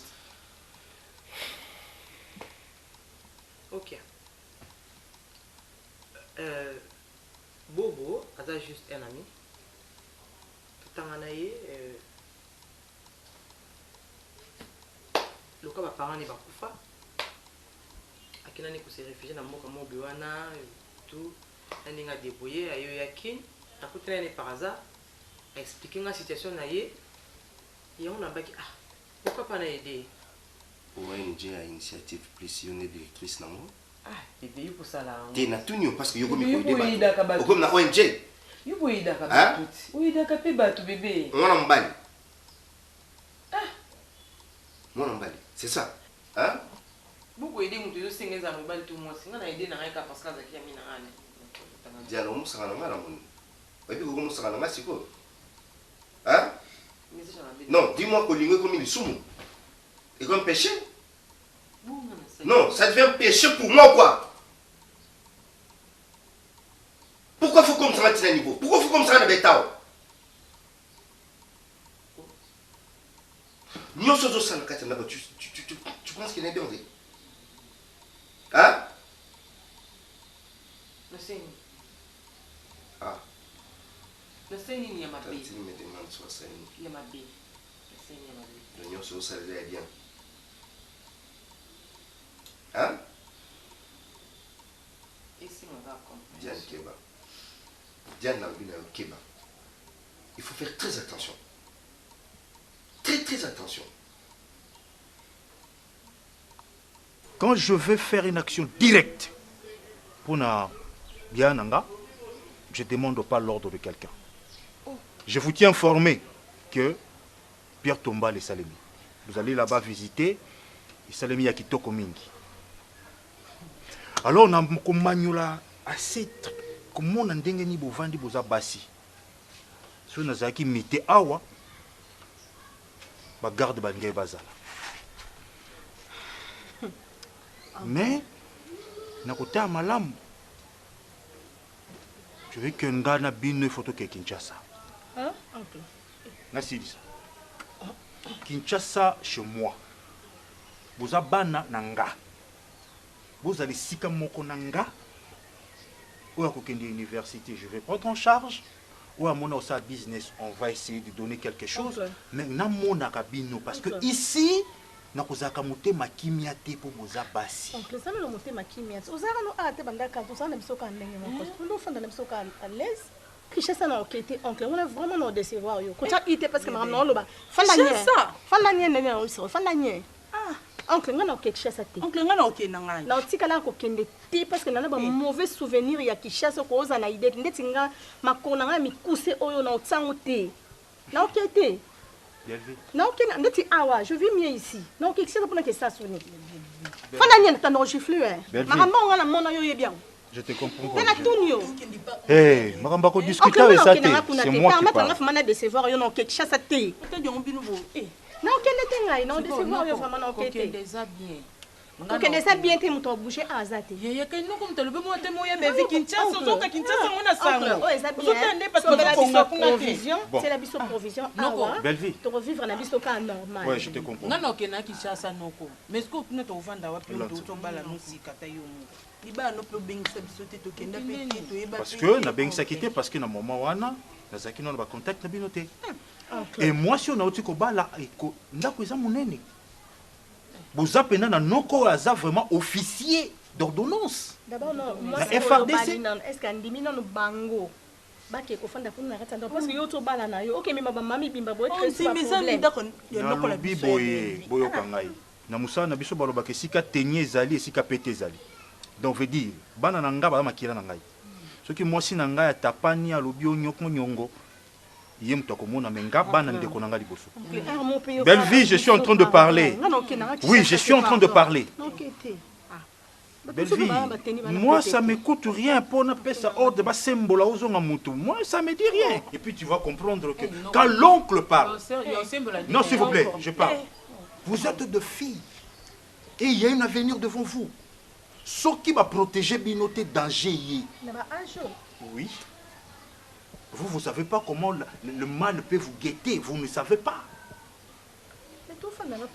Speaker 8: Ok. Bobo, c'est juste un ami. Tout en anaye, le cas parents n'est pas kufa. À qui n'année que s'est réfugié dans mon comme Biwana tout, on a débrouillé à Yoyakin. À côté l'année par hasard, à expliquer la situation naïe. Et on a dit ah pourquoi pas n'aider?
Speaker 4: ONG a initiative plus on est directrice non?
Speaker 8: Ah, bébé, pour ça là.
Speaker 4: T'es na tout parce que yo comme il débat. Comme na ONG.
Speaker 8: Yo boy d'accord tout. Oui d'accord péba tout bébé.
Speaker 4: Moi on m'embali. Ah. Moi on m'embali. C'est ça. Hein?
Speaker 8: Beaucoup aider mon toujours singe za m'embali tout moi. Singa na aider na ka parce que za kia mina ane.
Speaker 4: Dia no musanga na ngala mun. Et puis comment musanga na masiko? Hein? Non, dis-moi que l'ingé comme il soumou. Et comme péché? Non, ça devient péché pour moi quoi. Pourquoi il faut comme ça à niveau? Pourquoi il faut comme ça à Betao? Tu penses qu'il est bien? Hein?
Speaker 8: Le Seigneur.
Speaker 4: Ah.
Speaker 8: Le Seigneur il y a ma vie.
Speaker 4: Il me demande sur ça.
Speaker 8: Il y a ma vie. Le Seigneur ma vie.
Speaker 4: L'union sur ça est bien. Hein? Diane Keba. Diane Nambina Keba. Il faut faire très attention. Très très attention.
Speaker 6: Quand je veux faire une action directe pour na Biananga, je ne demande pas l'ordre de quelqu'un. Je vous tiens informé que Pierre Tombal et Salemi. Vous allez là-bas visiter et Salemi Yakitoko Mingi. Alors, on a assez comment on a ndengeni bovandi boza basi. Si on a zaki mité awa, ba garde bangé bazala. Mais, na côté malam, je veux que ngana bino photo ke Kinshasa.
Speaker 11: Hein? Ok.
Speaker 6: Merci ça. Kinshasa chez moi. Boza bana nanga. Vous allez si comme mon konanga ou à aucune université, je vais prendre en charge ou à mon osa business, on va essayer de donner quelque chose. Okay. Mais na mon akabino parce que ici na kozaka moté makimia te pour boza basi.
Speaker 11: Oncle ça le moté makimia. Ozara no ate bandaka to ça na bisoka ndenge mon poste. Nous fond na bisoka à l'aise. Richesse na okete oncle on a vraiment no décevoir yo. Kota ité parce que maman no loba. Fanda nie ndenge na osi. Fanda nie. Oncle ngana o Kinshasa te.
Speaker 12: Oncle ngana o kenanga.
Speaker 11: Na otikala ko kende te parce que nana ba mauvais souvenir ya Kinshasa ko oza na idée ndeti nga makona nga mikuse oyo na otsango te. Na okete. Na okena ndeti awa, je vis mieux ici. Na okexisa pour que ça sonne. Fana nyene tando gifle hein. Maramba ngana mona yo bien.
Speaker 6: Je te comprends.
Speaker 11: Na tunyo.
Speaker 6: Eh, maramba ko discuter avec ça te. C'est moi qui parle.
Speaker 11: Permettre na décevoir yo na Kinshasa te.
Speaker 12: Peut-être on bino bo.
Speaker 11: Non, quel était là? Non, décevoir vraiment non
Speaker 12: quel déjà bien.
Speaker 11: kokende eza bien te moto abouge azate
Speaker 12: yeyeke noko moto alobi mwa te moya bevi kinshasa ozoka kinshasa ngo na sango
Speaker 11: oyo eza
Speaker 12: ozotande
Speaker 11: sela biso provision awa tokovivre na biso ka normal
Speaker 12: nga na okende na kinshasa noko mais ceque otuna tokovanda wapi tozobala nosika ta yo moko libala no mpe obengisa biso te tokenda mpe te toyeba
Speaker 6: parce que nabengisaki te parce que na moment wana nazalaki nano bacontact na bino te et moi si onauti kobala ndako eza monene boza pena na noko oyo aza vraiment officier d'ordonnance
Speaker 11: d'abord
Speaker 6: na FRDC
Speaker 11: est-ce qu'andimi nano bango bake kofanda kuna na kati ya ndako parce que yo tobala na yo okemema bamami bimba
Speaker 6: boyebi boye boyoka ngai na mosala na biso balobaka esika tenye ezali esika pete ezali donc veut dire bana na ngai baza makila na ngai soki mwasi na ngai atapani alobi onyoko nyongo ye moto akomona me nga bana ndeko na ngai liboso. Belle vie, je suis en train de parler. Oui, je suis en train de parler. Belle vie, moi ça me coûte rien pour ne pas ça ordre de symbole ozonga mutu. Moi ça me dit rien. Et puis tu vas comprendre que quand l'oncle parle. Non s'il vous plaît, je parle. Vous êtes de filles et il y a un avenir devant vous. Ce qui va protéger binoté danger. Oui. Vous ne savez pas comment le mal peut vous guetter. Vous ne savez pas.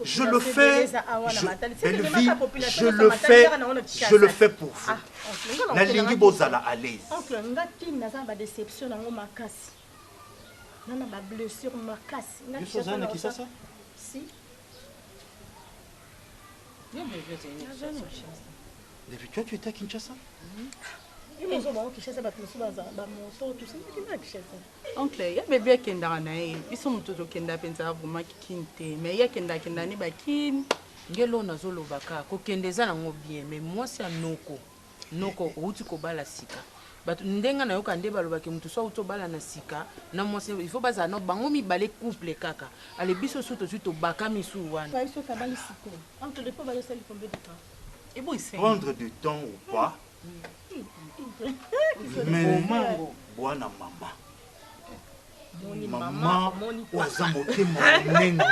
Speaker 6: Je le fais. Je le fais pour vous. La ligne bozala à l'aise.
Speaker 11: Oncle, ngati naza ba déception nango makasi. Nana ba blessure makasi.
Speaker 6: Ngati ça na Kinshasa?
Speaker 11: Si.
Speaker 6: Toi, tu étais à Kinshasa?
Speaker 12: oncle ya bebe akendaka na ye biso moto tokenda mpenza vraimen kikini te mais ye akendakenda ne bakini
Speaker 8: ngelo nazolobaka kokende eza nango bien mais mwasi ya noko outi kobala sika bato ndenge nayoka nde balobaki moto so outi obala na sika na mwasi il faut bazala no bango mibale couple kaka ale biso so tozwi tobaka misu wana
Speaker 6: prendre du temps ou pas. Mais bwana maman waza motema monene.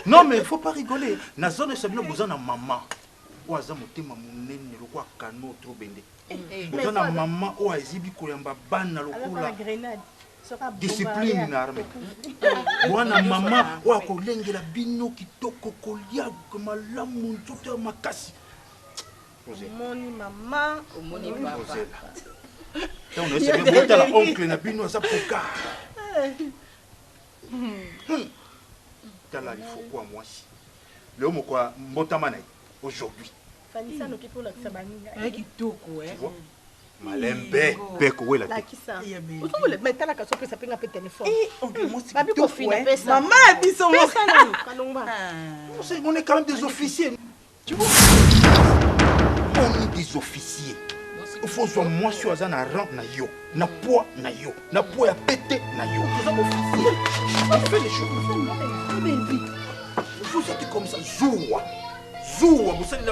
Speaker 6: Non mais il faut pas rigoler. Na zone sabino bozana maman waza motema monene lokwa kano trop bende. Bozana maman o azibi koyamba bana lokola discipline na arme. Bwana maman wa kolengela bino kitoko kolia malamu nzoto makasi.
Speaker 11: Moni maman,
Speaker 12: moni papa.
Speaker 6: On essaie de monter la oncle na bino ça poka. Tala il faut quoi moi si. Le homme quoi mbotama na aujourd'hui.
Speaker 11: Fanisa no kipo la kisabaninga.
Speaker 12: Kitoko
Speaker 6: Malembe peko wela.
Speaker 11: La kisa. Oto le metala ka sope sapinga pe téléphone.
Speaker 12: Oncle moi si.
Speaker 11: Babi ko fina pesa.
Speaker 12: Maman biso mo.
Speaker 11: Pesa nani kalomba.
Speaker 6: On est quand même des officiers. Tu vois? On est des officiers. Il faut que moi sur un rang na yo, na poids na yo, na poids à péter na yo. Vous êtes officiers. On fait les choses. Vous êtes comme ça, zoua. Zoua, vous savez,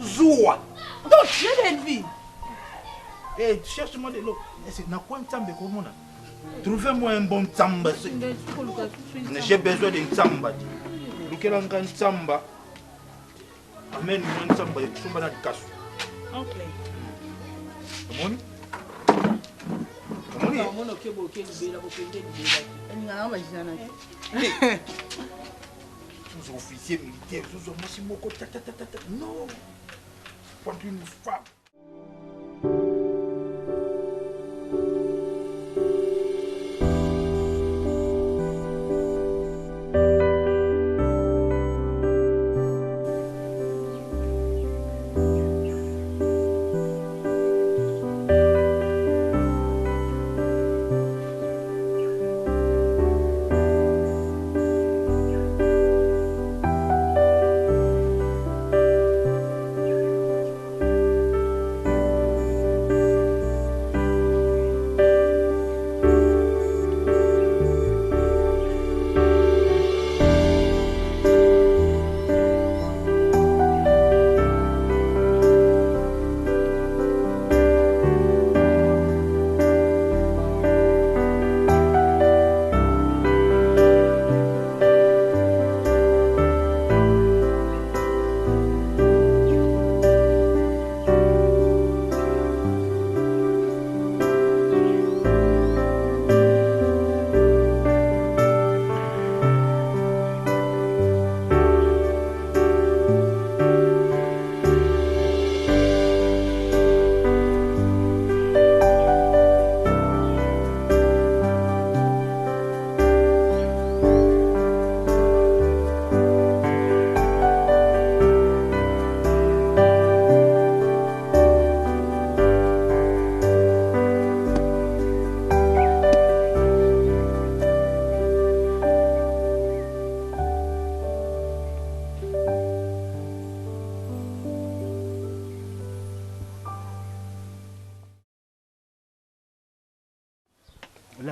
Speaker 6: zoua.
Speaker 12: Donc, j'ai belle vie.
Speaker 6: Eh, cherche-moi de l'eau. C'est na quoi un comment là? Trouvez-moi un bon tsamba. J'ai besoin d'un tsamba. Lequel un grand tsamba? Amen, un tsamba, il y a un casse.
Speaker 12: Oncle.
Speaker 6: Comment? Sous officiers militaires, sous non, pas une femme.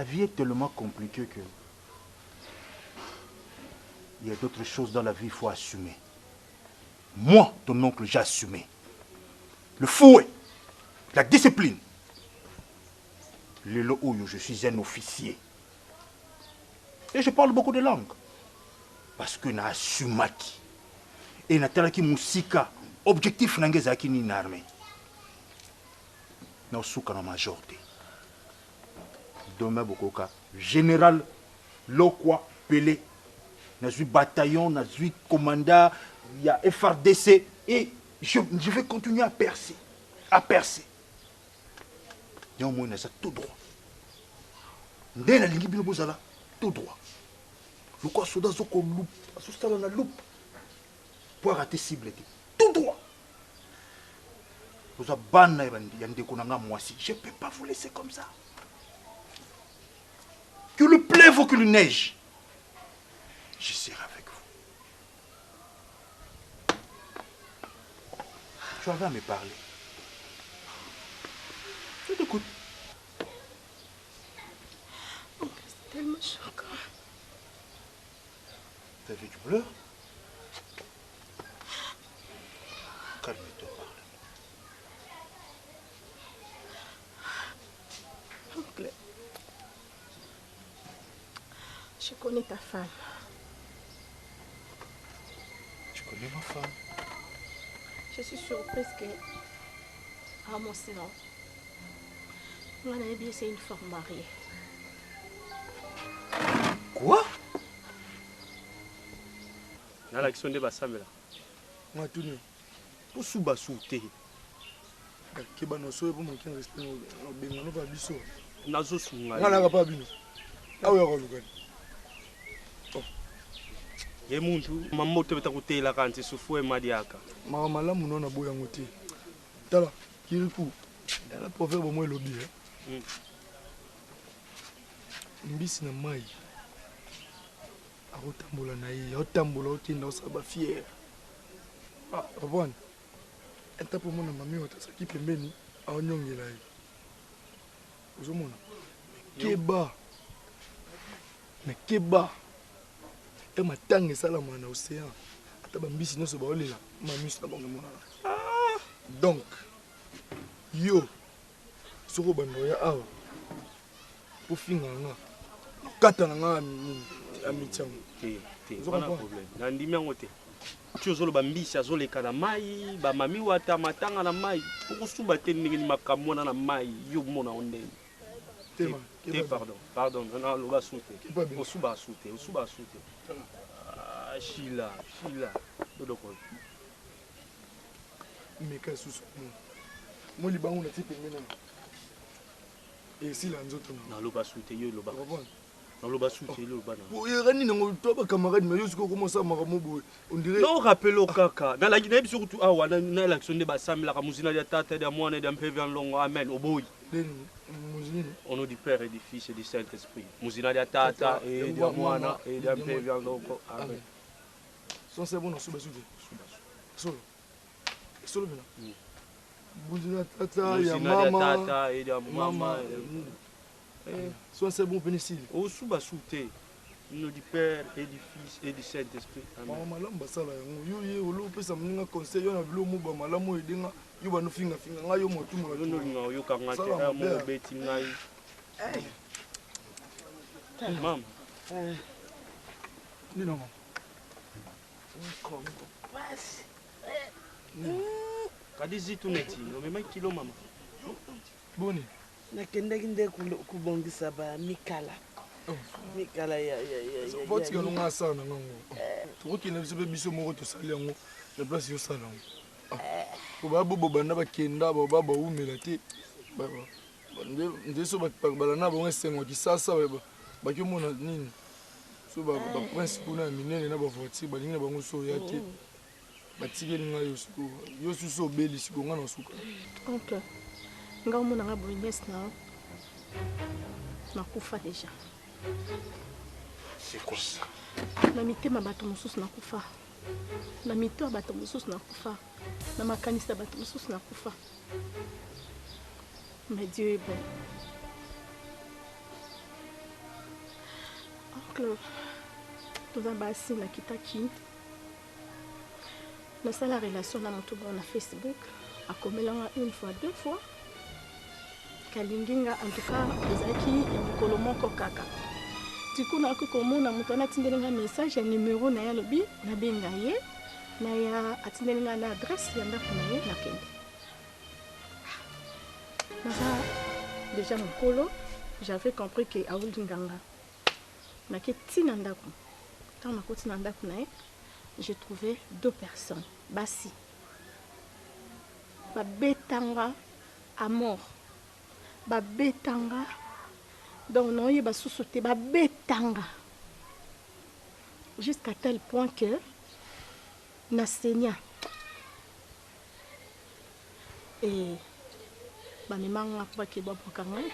Speaker 6: La vie est tellement compliquée que il y a d'autres choses dans la vie, il faut assumer. Moi, ton oncle, j'ai assumé. Le fouet, la discipline. Lelo Oyo, je suis un officier. Et je parle beaucoup de langues. Parce que na assumaki. Et na talaki musika. Objectif nangezaki ni armée. Na osuka na majorité. Demain Bokoka, général Lokwa Pelé. Na zui bataillon, na zui commandant, il y a FRDC. Et je vais continuer à percer. À percer. Il y a au moins ça tout droit. Ndé la lingi bilo bozala tout droit. Le quoi soda zoko loupe, asusta na loupe. Pour rater cible tout droit. Vous avez ban yande konanga moi si je peux pas vous laisser comme ça. Que le pleuve ou que le neige, je serai avec vous. Tu avais à me parler. Je t'écoute.
Speaker 11: C'est tellement choquant.
Speaker 6: T'as vu du pleur? Calme-toi, parle.
Speaker 11: Oncle, je connais ta femme.
Speaker 6: Tu connais ma femme?
Speaker 11: Je suis surprise que, à mon silence, moi, c'est une femme mariée.
Speaker 6: Quoi?
Speaker 14: nalakisi nde basambela
Speaker 15: matuni osuba sute keba no so ebomo kin respect no benga no ba biso
Speaker 14: nazosunga
Speaker 15: ngala ka pa bino awe ya kolukani
Speaker 14: ye muntu mamoto beta kutela kanti sufu emadi yaka
Speaker 15: mama malamu no na boya ngote tala kiriku dala proverbe mo elobi mbisi na mai akotambola na ye aotambola otinda osaba fiere obwana enta mpo mona mami oyo tasaki pembeni aonyongela ye ozomona keba me keba e matanga esalama na océan ata bambisi nyonso baolela mamiso na bango emonana donc yo soko banda oya awa mpo finga nga kata na nga amitiango
Speaker 14: nandimi yango te ti ozoloba mbisi azoleka na mai bamami wata matanga na mai okosuba te ndenge ni makambo wana na mai yo mona o ndenge te pardon naloba su te osuba asu te shila dodoko
Speaker 15: meka susu mo libango na ti pembeni esila nzoto
Speaker 14: naloba su te yo eloba naloba su te eloba
Speaker 15: oyekani nango to bakamarade me yo sikoyo komosamaka mo boye ondire
Speaker 14: no rappelo kaka nalaki nayebi surtout awa naelakison nde basambelaka mozina ya tata ya mwana ya mpevi ya nlongo amen oboyi au nom du Père et du Fils et du Saint-Esprit mozina ya tata et ya mwana et ya mpevi ya nlongo amen
Speaker 15: son c'est bon na suba sude solo bena mozina tata ya mama
Speaker 14: et ya mama
Speaker 15: soit c'est bon pénicile
Speaker 14: au suba sute nom du Père et du Fils et du Saint-Esprit
Speaker 15: amen malamu basala yango yo ye olopesa moninga conseil yo na bilo mo ba malamu edenga yo bano finga nga yo motu mo
Speaker 14: no no yo ka ngate mo beti ngai mama
Speaker 15: ni non
Speaker 14: kadi zitu neti omema kilo mama
Speaker 15: boni
Speaker 3: nakendaki nde kubongisa bamikala mikala
Speaker 15: votika nonga asala na ngango tokokende biso mpe biso moko tosali yango na place yosala yango po babobo banda bakenda baba baumela te nde so bala na bango esengo kisasa bakiomona nini so baprince kuna ya minene na bavoiture balingi na bango so oya te batikeli ngai yo sikoyo yo susu obeli sikoyo nga na suka
Speaker 11: oncle nga omonanga boye niese na nakufa déjà
Speaker 6: c'est quoi ça
Speaker 11: na mitema bato mosusu nakufa na mito ya bato mosusu nakufa na makanisi ya bato mosusu nakufa mais Dieu est bon oncle toza basi nakitaki nasala relation na moto na Facebook akomelanga une fois deux fois kalinginga en tout cas ezalaki ya mokolo moko kaka tiku nakoki komona moto wana atindelinga message ya numéro na ye alobi nabenga ye na ya atindelinga na adresse ya ndako na ye nakende naza déjà mokolo j'avais compris que auli nganga nake ntina ndako ntango nakoti na ndako na ye j'ai trouvé deux personnes basi babetanga à mort babetanga donc naoyeba susu te babetanga jusqu'à tel point que nasenia et bamemanga mpo bakende babwaka ngai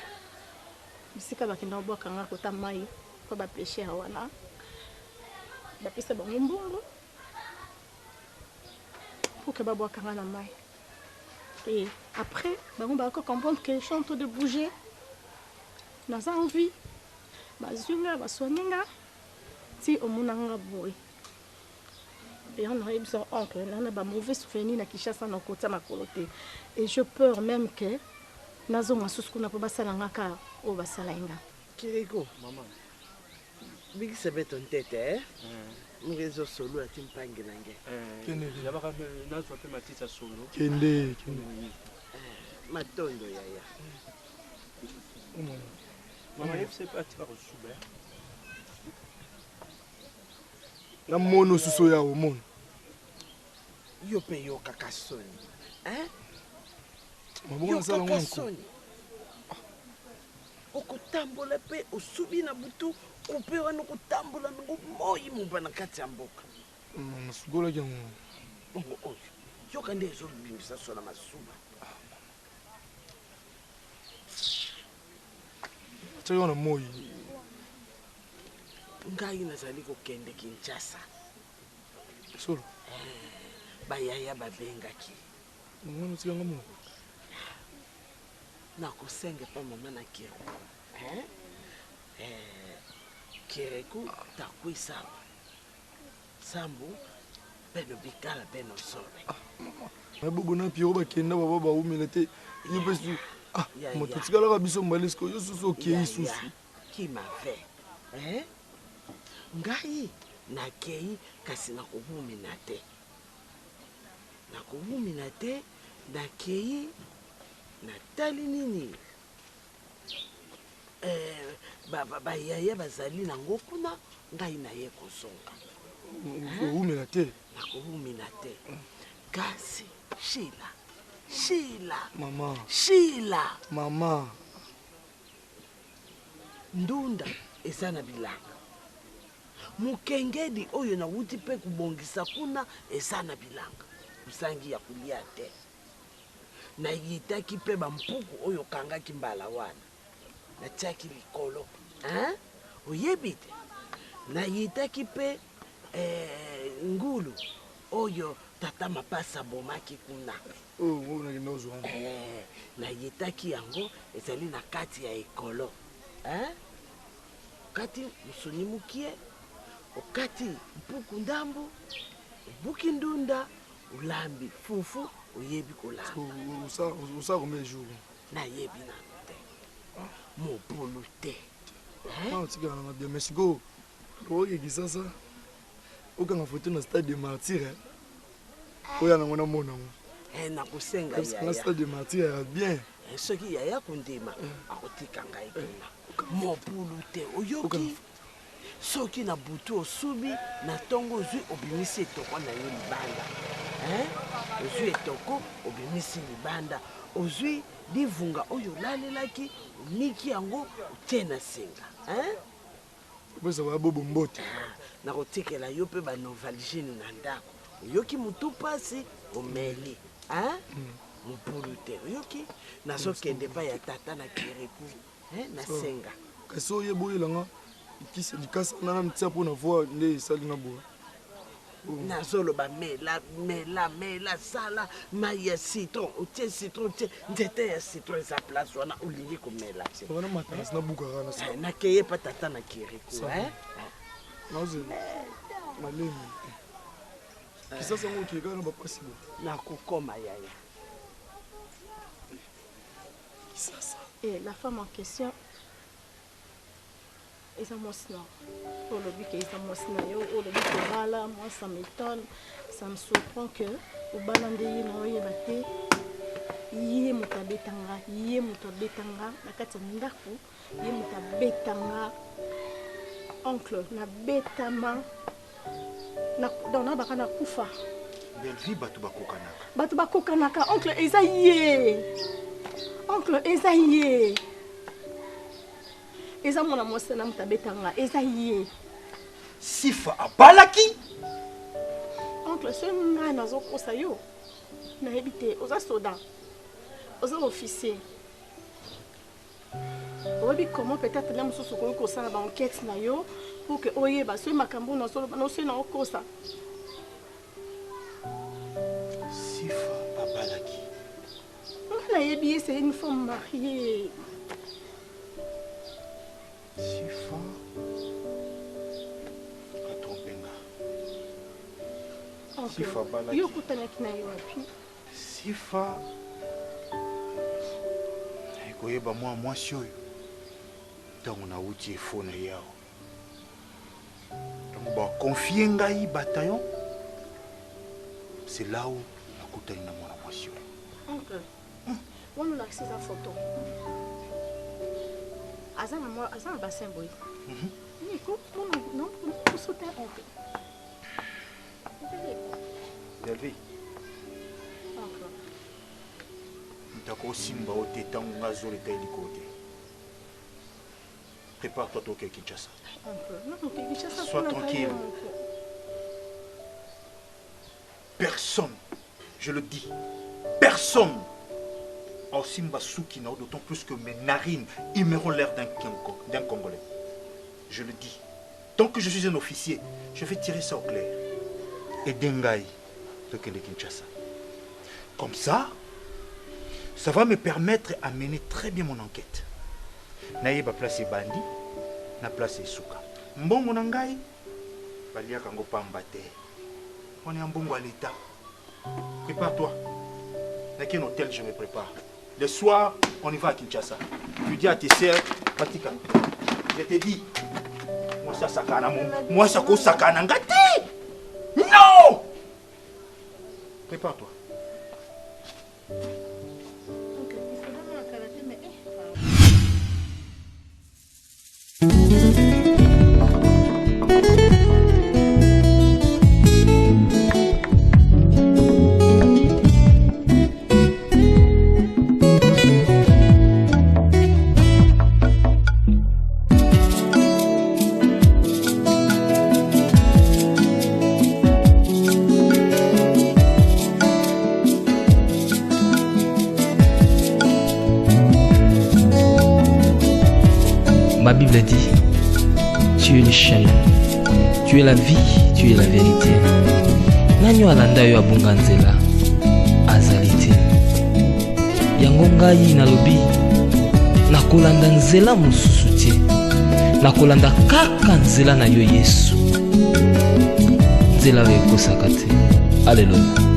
Speaker 11: bisika bakende babwaka ngai kota mai mpo bapeshe ya wana bapesa bango mbongo pour que babwaka ngai na mai. Et après bango bako comprendre que je suis en train de bouger naza envie bazwinga baswaninga ti omonanga boye et on a eu besoin oncle nana ba mauvais souvenir na Kinshasa na kota makolo te et je peur même que nazo masusu kuna po basala ngaka o basala inga
Speaker 16: Kiriko maman big sabet on tête hein Mwezo solo ati mpange nange.
Speaker 15: Kende.
Speaker 14: Yabaka nazo pe matisa solo.
Speaker 15: Kende.
Speaker 16: Matondo yaya.
Speaker 14: Mama yef c'est pas tira souber.
Speaker 15: Na mono suso ya o mono.
Speaker 16: Yo pe yo kakasoni. Hein?
Speaker 15: Mabona sala ngonko.
Speaker 16: Okutambola pe osubi na butu kupe wana kutambola ngo moyi muba na kati ya mboka.
Speaker 15: Masugola jango.
Speaker 16: Bongo oyo. Yo kande ezo bimbisa sona masuba.
Speaker 15: Tsayo na moyi.
Speaker 16: Ngai nazali kokende Kinshasa.
Speaker 15: Solo.
Speaker 16: Bayaya babengaki.
Speaker 15: Mwana tsikanga mo.
Speaker 16: Nakosenge pa mama na Kiro. Hein? Kireku takui sambu. Sambu peno bikala peno sobe.
Speaker 15: Mabubu na piro bakenda baba ba umilete. Yepesu. Ah, moto tsikala ka biso mbalesko yo susu okei susu.
Speaker 16: Qui m'a fait? Hein? Ngai nakei kasi nakobumina te. Nakobumina te nakei natali nini bayaya bazali nango kuna ngai naye kozonga
Speaker 15: umina te
Speaker 16: nakobumina te kasi Sheila
Speaker 15: mama
Speaker 16: ndunda eza na bilanga mukengedi oyo nawuti pe kubongisa kuna eza na bilanga usangi ya kulia te nayitaki pe bampuku oyo kangaki mbala wana natiaki likolo hein? Oyebi te nayitaki pe ngulu oyo tata mapasa bomaki kuna nayitaki yango ezali na kati ya ekolo hein? Okati musuni mukie okati mpuku ndambu obuki ndunda ulambi fufu oyebi kolamba
Speaker 15: usa combien de jours
Speaker 16: nayebi nano te mobulu te
Speaker 15: tika na bien Mexico oyebi sasa okanga foto na stade de martyr oya nango na mona
Speaker 16: nakosenga
Speaker 15: yaya stade de martyr ya bien
Speaker 16: soki yaya kondima akotika ngai kuna mobulu te oyoki soki na butu osubi na ntongo ozwi obimisi etoko na yo libanda ozwi etoko obimisi libanda ozwi livunga oyo olalelaki omiki yango otie na singa
Speaker 15: opesa babobo mbote
Speaker 16: nakotikela yo mpe banovalgine na ndako oyoki mutu pasi omeli mobulu te oyoki nazokende pa ya tata na Kireku na senga
Speaker 15: kasi oyeba oyelanga likasa nana mitia mpo na voi nde esalinga boye
Speaker 16: nazoloba mela sala mai ya citron otie citron tie nzete ya citron eza place wana olingi komela te
Speaker 15: wana matanasi nabukaka na sa
Speaker 16: nakeye pa tata na kiriko
Speaker 15: nazela malemi kisasa ngo okeka na bapasi bo
Speaker 16: nakokoma yaya
Speaker 15: kisasa
Speaker 11: la femme en question eza mwasi na olobi ke eza mwasi na yo olobi kobala moi ça m'étonne ça me surprend que obala nde ye na oyeba te ye moto abetanga na kati ya ndako ye moto abetanga oncle nabetama donc nabaka na kufa
Speaker 6: belvi
Speaker 11: bato bakokanaka oncle eza ye eza mwana mwasi na moto abetanga eza ye
Speaker 6: sifa abalaki
Speaker 11: oncle so ngai nazokosa yo nayebi te oza soda oza officier oyebi comment peut-être na mosusu okoki kosala baenquête na yo pour que oyeba soki makambo nasoloba nosoki na okosa
Speaker 6: sifa abalaki
Speaker 11: ngai nayebi ye c'est une femme mariée
Speaker 6: sifa atrompenga sifa abalaki
Speaker 11: yo okutanaki na yo wapi
Speaker 6: sifa ekoyeba mwa mwasi oyo ntango nauti efo na ye awa ntango bakonfie ngai bataillon c'est là où nakutani na mwana mwasi oyo
Speaker 11: oncle wana olakisi eza photo aza na bassin boye kosote oncle
Speaker 6: Delvi ntako simba ote ntango nga azoleka eliko te prépare-toi toke Kinshasa sois tranquille personne je le dis personne en simba soukina d'autant plus que mes narines immeront l'air d'un Congolais je le dis tant que je suis un officier je vais tirer ça au clair et Dengai toke de Kinshasa comme ça va me permettre à mener très bien mon enquête. Naïba place bandi, na place souka. Mbongo na ngai, balia kango pambate. On est en bongo à l'état. Prépare-toi. Dans quel hôtel je me prépare. Le soir, on y va à Kinshasa. Tu dis à tes sœurs, Patika, je te dis, moi ça sakana moi ça ko sakana ngati. Non! Prépare-toi.
Speaker 1: Ma Bible dit, tu es le chemin, tu es la vie, tu es la vérité. Nanyo alanda yo abunga nzela azali te. Yango ngai nalobi nakolanda nzela mosusu te. Nakolanda kaka nzela na yo Yesu. Nzela oyo ekosaka te. Alléluia.